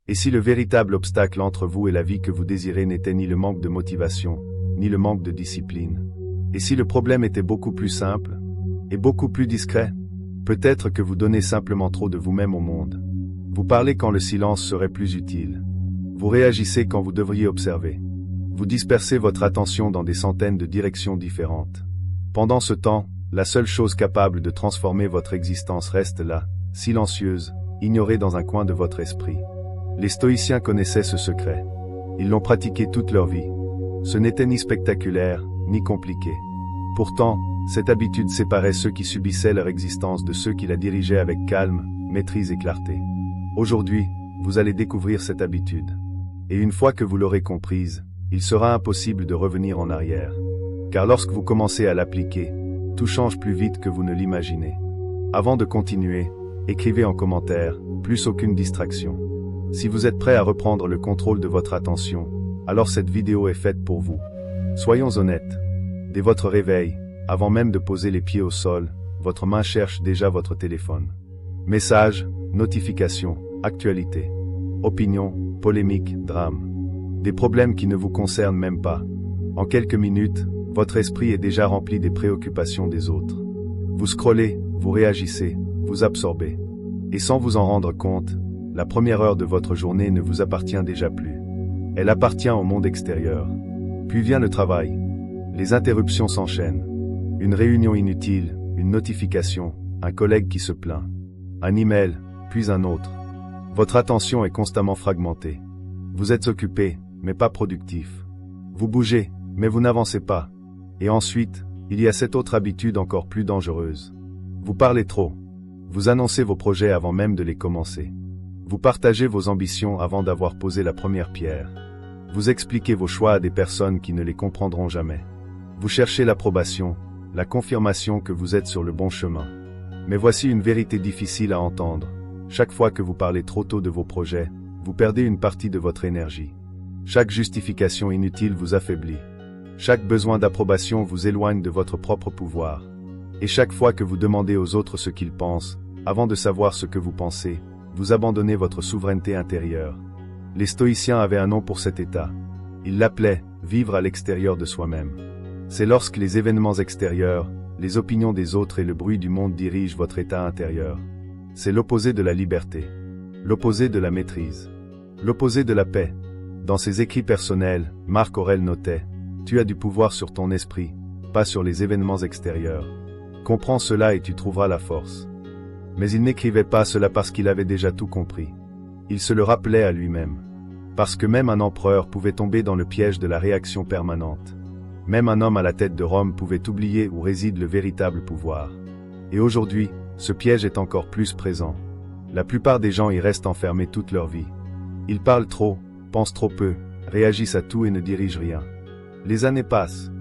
Et si le véritable obstacle entre vous et la vie que vous désirez n'était ni le manque de motivation, ni le manque de discipline? Et si le problème était beaucoup plus simple, et beaucoup plus discret? Peut-être que vous donnez simplement trop de vous-même au monde. Vous parlez quand le silence serait plus utile. Vous réagissez quand vous devriez observer. Vous dispersez votre attention dans des centaines de directions différentes. Pendant ce temps, la seule chose capable de transformer votre existence reste là, silencieuse, ignorée dans un coin de votre esprit. Les stoïciens connaissaient ce secret. Ils l'ont pratiqué toute leur vie. Ce n'était ni spectaculaire, ni compliqué. Pourtant, cette habitude séparait ceux qui subissaient leur existence de ceux qui la dirigeaient avec calme, maîtrise et clarté. Aujourd'hui, vous allez découvrir cette habitude. Et une fois que vous l'aurez comprise, il sera impossible de revenir en arrière. Car lorsque vous commencez à l'appliquer, tout change plus vite que vous ne l'imaginez. Avant de continuer, écrivez en commentaire, plus aucune distraction. Si vous êtes prêt à reprendre le contrôle de votre attention, alors cette vidéo est faite pour vous. Soyons honnêtes. Dès votre réveil, avant même de poser les pieds au sol, votre main cherche déjà votre téléphone. Messages, notifications, actualités, opinions, polémiques, drames. Des problèmes qui ne vous concernent même pas. En quelques minutes, votre esprit est déjà rempli des préoccupations des autres. Vous scrollez, vous réagissez, vous absorbez. Et sans vous en rendre compte, la première heure de votre journée ne vous appartient déjà plus. Elle appartient au monde extérieur. Puis vient le travail. Les interruptions s'enchaînent. Une réunion inutile, une notification, un collègue qui se plaint. Un email, puis un autre. Votre attention est constamment fragmentée. Vous êtes occupé, mais pas productif. Vous bougez, mais vous n'avancez pas. Et ensuite, il y a cette autre habitude encore plus dangereuse. Vous parlez trop. Vous annoncez vos projets avant même de les commencer. Vous partagez vos ambitions avant d'avoir posé la première pierre. Vous expliquez vos choix à des personnes qui ne les comprendront jamais. Vous cherchez l'approbation, la confirmation que vous êtes sur le bon chemin. Mais voici une vérité difficile à entendre. Chaque fois que vous parlez trop tôt de vos projets, vous perdez une partie de votre énergie. Chaque justification inutile vous affaiblit. Chaque besoin d'approbation vous éloigne de votre propre pouvoir. Et chaque fois que vous demandez aux autres ce qu'ils pensent, avant de savoir ce que vous pensez, vous abandonnez votre souveraineté intérieure. Les stoïciens avaient un nom pour cet état. Ils l'appelaient « vivre à l'extérieur de soi-même ». C'est lorsque les événements extérieurs, les opinions des autres et le bruit du monde dirigent votre état intérieur. C'est l'opposé de la liberté, l'opposé de la maîtrise, l'opposé de la paix. Dans ses écrits personnels, Marc Aurèle notait « Tu as du pouvoir sur ton esprit, pas sur les événements extérieurs. Comprends cela et tu trouveras la force. » Mais il n'écrivait pas cela parce qu'il avait déjà tout compris. Il se le rappelait à lui-même. Parce que même un empereur pouvait tomber dans le piège de la réaction permanente. Même un homme à la tête de Rome pouvait oublier où réside le véritable pouvoir. Et aujourd'hui, ce piège est encore plus présent. La plupart des gens y restent enfermés toute leur vie. Ils parlent trop, pensent trop peu, réagissent à tout et ne dirigent rien. Les années passent.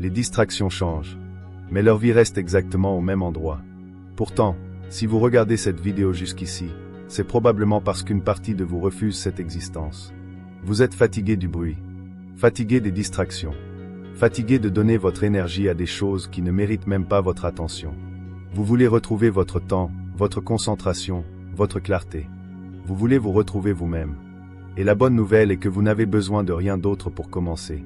Les distractions changent. Mais leur vie reste exactement au même endroit. Pourtant, si vous regardez cette vidéo jusqu'ici, c'est probablement parce qu'une partie de vous refuse cette existence. Vous êtes fatigué du bruit. Fatigué des distractions. Fatigué de donner votre énergie à des choses qui ne méritent même pas votre attention. Vous voulez retrouver votre temps, votre concentration, votre clarté. Vous voulez vous retrouver vous-même. Et la bonne nouvelle est que vous n'avez besoin de rien d'autre pour commencer.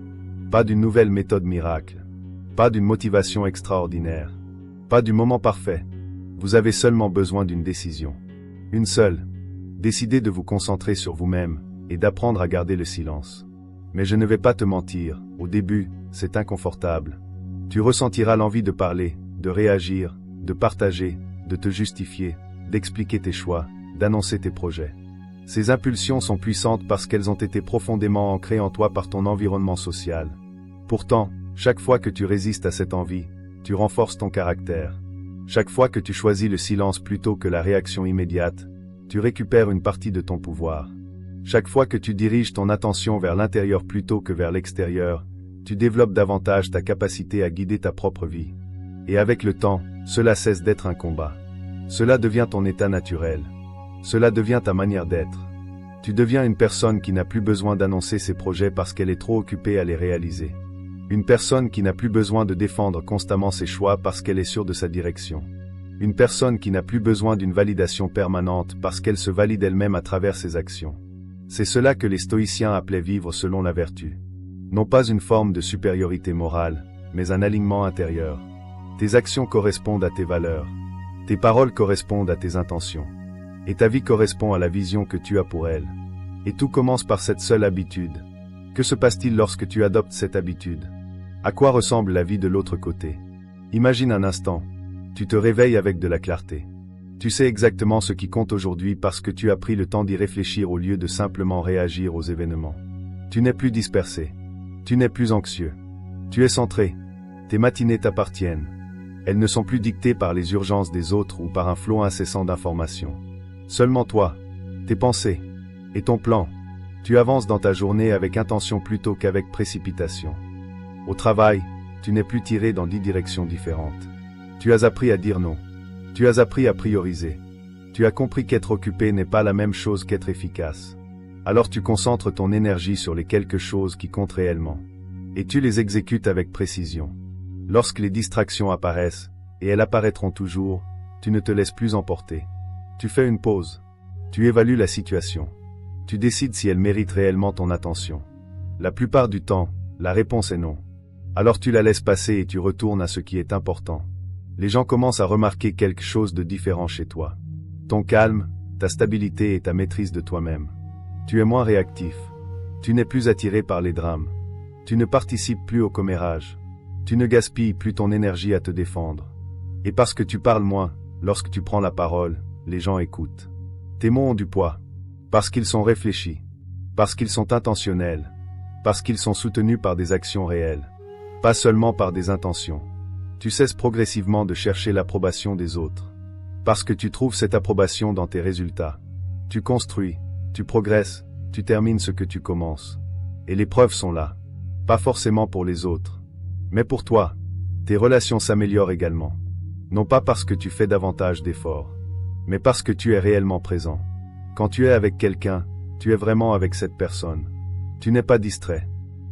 Pas d'une nouvelle méthode miracle. Pas d'une motivation extraordinaire. Pas du moment parfait. Vous avez seulement besoin d'une décision. Une seule. Décidez de vous concentrer sur vous-même, et d'apprendre à garder le silence. Mais je ne vais pas te mentir, au début, c'est inconfortable. Tu ressentiras l'envie de parler, de réagir, de partager, de te justifier, d'expliquer tes choix, d'annoncer tes projets. Ces impulsions sont puissantes parce qu'elles ont été profondément ancrées en toi par ton environnement social. Pourtant, chaque fois que tu résistes à cette envie, tu renforces ton caractère. Chaque fois que tu choisis le silence plutôt que la réaction immédiate, tu récupères une partie de ton pouvoir. Chaque fois que tu diriges ton attention vers l'intérieur plutôt que vers l'extérieur, tu développes davantage ta capacité à guider ta propre vie. Et avec le temps, cela cesse d'être un combat. Cela devient ton état naturel. Cela devient ta manière d'être. Tu deviens une personne qui n'a plus besoin d'annoncer ses projets parce qu'elle est trop occupée à les réaliser. Une personne qui n'a plus besoin de défendre constamment ses choix parce qu'elle est sûre de sa direction. Une personne qui n'a plus besoin d'une validation permanente parce qu'elle se valide elle-même à travers ses actions. C'est cela que les stoïciens appelaient vivre selon la vertu. Non pas une forme de supériorité morale, mais un alignement intérieur. Tes actions correspondent à tes valeurs. Tes paroles correspondent à tes intentions. Et ta vie correspond à la vision que tu as pour elle. Et tout commence par cette seule habitude. Que se passe-t-il lorsque tu adoptes cette habitude? À quoi ressemble la vie de l'autre côté? Imagine un instant. Tu te réveilles avec de la clarté. Tu sais exactement ce qui compte aujourd'hui parce que tu as pris le temps d'y réfléchir au lieu de simplement réagir aux événements. Tu n'es plus dispersé. Tu n'es plus anxieux. Tu es centré. Tes matinées t'appartiennent. Elles ne sont plus dictées par les urgences des autres ou par un flot incessant d'informations. Seulement toi, tes pensées et ton plan. Tu avances dans ta journée avec intention plutôt qu'avec précipitation. Au travail, tu n'es plus tiré dans 10 directions différentes. Tu as appris à dire non. Tu as appris à prioriser. Tu as compris qu'être occupé n'est pas la même chose qu'être efficace. Alors tu concentres ton énergie sur les quelques choses qui comptent réellement. Et tu les exécutes avec précision. Lorsque les distractions apparaissent, et elles apparaîtront toujours, tu ne te laisses plus emporter. Tu fais une pause. Tu évalues la situation. Tu décides si elle mérite réellement ton attention. La plupart du temps, la réponse est non. Alors tu la laisses passer et tu retournes à ce qui est important. Les gens commencent à remarquer quelque chose de différent chez toi. Ton calme, ta stabilité et ta maîtrise de toi-même. Tu es moins réactif. Tu n'es plus attiré par les drames. Tu ne participes plus au commérage. Tu ne gaspilles plus ton énergie à te défendre. Et parce que tu parles moins, lorsque tu prends la parole, les gens écoutent. Tes mots ont du poids. Parce qu'ils sont réfléchis. Parce qu'ils sont intentionnels. Parce qu'ils sont soutenus par des actions réelles. Pas seulement par des intentions. Tu cesses progressivement de chercher l'approbation des autres. Parce que tu trouves cette approbation dans tes résultats. Tu construis, tu progresses, tu termines ce que tu commences. Et les preuves sont là. Pas forcément pour les autres. Mais pour toi, tes relations s'améliorent également. Non pas parce que tu fais davantage d'efforts, mais parce que tu es réellement présent. Quand tu es avec quelqu'un, tu es vraiment avec cette personne. Tu n'es pas distrait.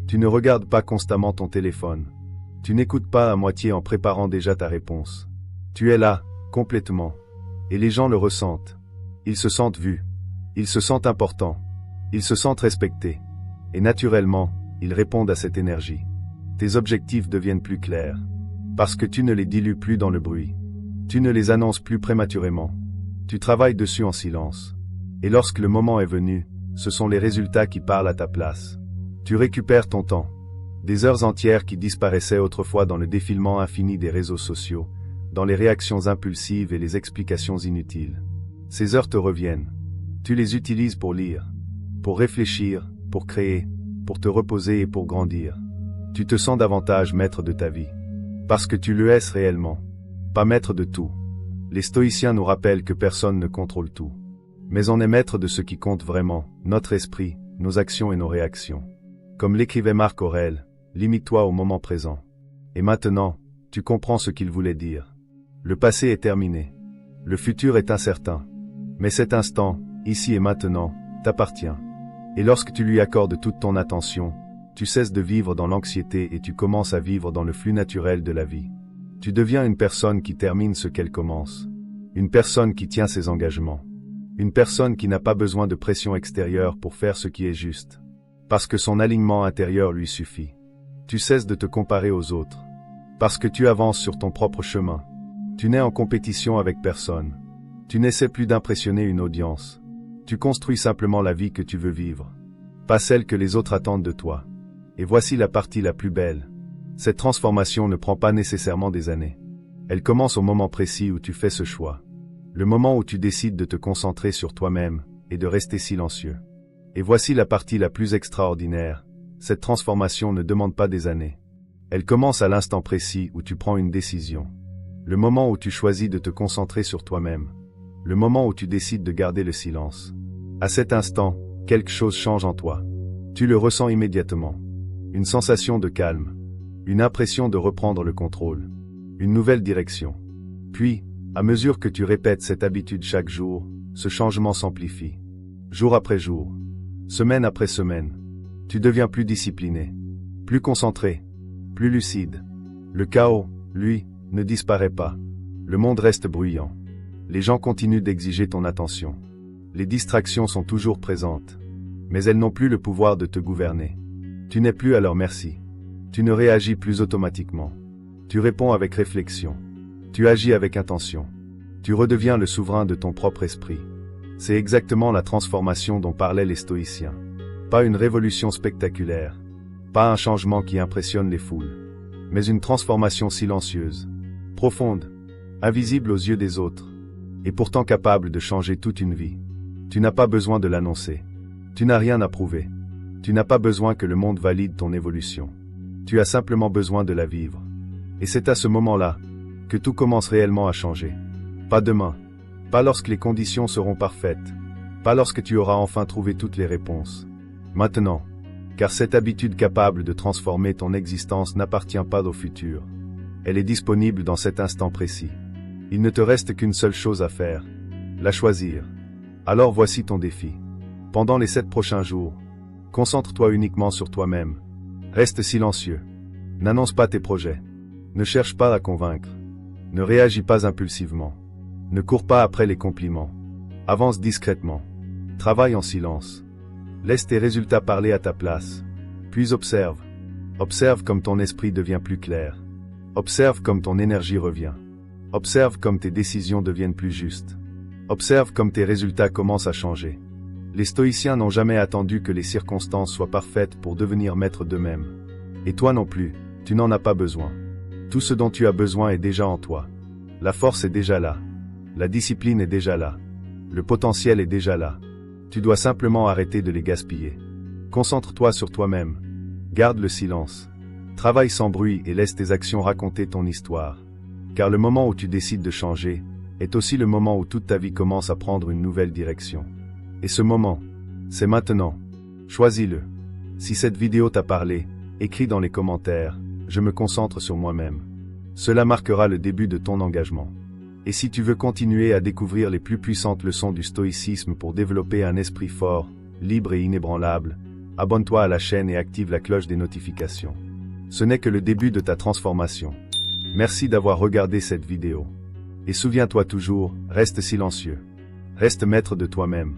Tu ne regardes pas constamment ton téléphone. Tu n'écoutes pas à moitié en préparant déjà ta réponse. Tu es là, complètement. Et les gens le ressentent. Ils se sentent vus. Ils se sentent importants. Ils se sentent respectés. Et naturellement, ils répondent à cette énergie. Tes objectifs deviennent plus clairs. Parce que tu ne les dilues plus dans le bruit. Tu ne les annonces plus prématurément. Tu travailles dessus en silence. Et lorsque le moment est venu, ce sont les résultats qui parlent à ta place. Tu récupères ton temps. Des heures entières qui disparaissaient autrefois dans le défilement infini des réseaux sociaux, dans les réactions impulsives et les explications inutiles. Ces heures te reviennent. Tu les utilises pour lire, pour réfléchir, pour créer, pour te reposer et pour grandir. Tu te sens davantage maître de ta vie. Parce que tu le es réellement. Pas maître de tout. Les stoïciens nous rappellent que personne ne contrôle tout. Mais on est maître de ce qui compte vraiment, notre esprit, nos actions et nos réactions. Comme l'écrivait Marc Aurèle, limite-toi au moment présent. Et maintenant, tu comprends ce qu'il voulait dire. Le passé est terminé. Le futur est incertain. Mais cet instant, ici et maintenant, t'appartient. Et lorsque tu lui accordes toute ton attention, tu cesses de vivre dans l'anxiété et tu commences à vivre dans le flux naturel de la vie. Tu deviens une personne qui termine ce qu'elle commence. Une personne qui tient ses engagements. Une personne qui n'a pas besoin de pression extérieure pour faire ce qui est juste. Parce que son alignement intérieur lui suffit. Tu cesses de te comparer aux autres. Parce que tu avances sur ton propre chemin. Tu n'es en compétition avec personne. Tu n'essaies plus d'impressionner une audience. Tu construis simplement la vie que tu veux vivre. Pas celle que les autres attendent de toi. Et voici la partie la plus belle. Cette transformation ne prend pas nécessairement des années. Elle commence au moment précis où tu fais ce choix. Le moment où tu décides de te concentrer sur toi-même et de rester silencieux. Et voici la partie la plus extraordinaire. Cette transformation ne demande pas des années. Elle commence à l'instant précis où tu prends une décision. Le moment où tu choisis de te concentrer sur toi-même. Le moment où tu décides de garder le silence. À cet instant, quelque chose change en toi. Tu le ressens immédiatement. Une sensation de calme. Une impression de reprendre le contrôle. Une nouvelle direction. Puis, à mesure que tu répètes cette habitude chaque jour, ce changement s'amplifie. Jour après jour. Semaine après semaine. Tu deviens plus discipliné. Plus concentré. Plus lucide. Le chaos, lui, ne disparaît pas. Le monde reste bruyant. Les gens continuent d'exiger ton attention. Les distractions sont toujours présentes. Mais elles n'ont plus le pouvoir de te gouverner. Tu n'es plus à leur merci. Tu ne réagis plus automatiquement. Tu réponds avec réflexion. Tu agis avec intention. Tu redeviens le souverain de ton propre esprit. C'est exactement la transformation dont parlaient les stoïciens. Pas une révolution spectaculaire. Pas un changement qui impressionne les foules. Mais une transformation silencieuse. Profonde. Invisible aux yeux des autres. Et pourtant capable de changer toute une vie. Tu n'as pas besoin de l'annoncer. Tu n'as rien à prouver. Tu n'as pas besoin que le monde valide ton évolution. Tu as simplement besoin de la vivre. Et c'est à ce moment-là que tout commence réellement à changer. Pas demain. Pas lorsque les conditions seront parfaites. Pas lorsque tu auras enfin trouvé toutes les réponses. Maintenant. Car cette habitude capable de transformer ton existence n'appartient pas au futur. Elle est disponible dans cet instant précis. Il ne te reste qu'une seule chose à faire. La choisir. Alors voici ton défi. Pendant les 7 prochains jours, concentre-toi uniquement sur toi-même. Reste silencieux. N'annonce pas tes projets. Ne cherche pas à convaincre. Ne réagis pas impulsivement. Ne cours pas après les compliments. Avance discrètement. Travaille en silence. Laisse tes résultats parler à ta place. Puis observe. Observe comme ton esprit devient plus clair. Observe comme ton énergie revient. Observe comme tes décisions deviennent plus justes. Observe comme tes résultats commencent à changer. Les stoïciens n'ont jamais attendu que les circonstances soient parfaites pour devenir maîtres d'eux-mêmes. Et toi non plus, tu n'en as pas besoin. Tout ce dont tu as besoin est déjà en toi. La force est déjà là. La discipline est déjà là. Le potentiel est déjà là. Tu dois simplement arrêter de les gaspiller. Concentre-toi sur toi-même. Garde le silence. Travaille sans bruit et laisse tes actions raconter ton histoire. Car le moment où tu décides de changer, est aussi le moment où toute ta vie commence à prendre une nouvelle direction. Et ce moment, c'est maintenant. Choisis-le. Si cette vidéo t'a parlé, écris dans les commentaires, je me concentre sur moi-même. Cela marquera le début de ton engagement. Et si tu veux continuer à découvrir les plus puissantes leçons du stoïcisme pour développer un esprit fort, libre et inébranlable, abonne-toi à la chaîne et active la cloche des notifications. Ce n'est que le début de ta transformation. Merci d'avoir regardé cette vidéo. Et souviens-toi toujours, reste silencieux. Reste maître de toi-même.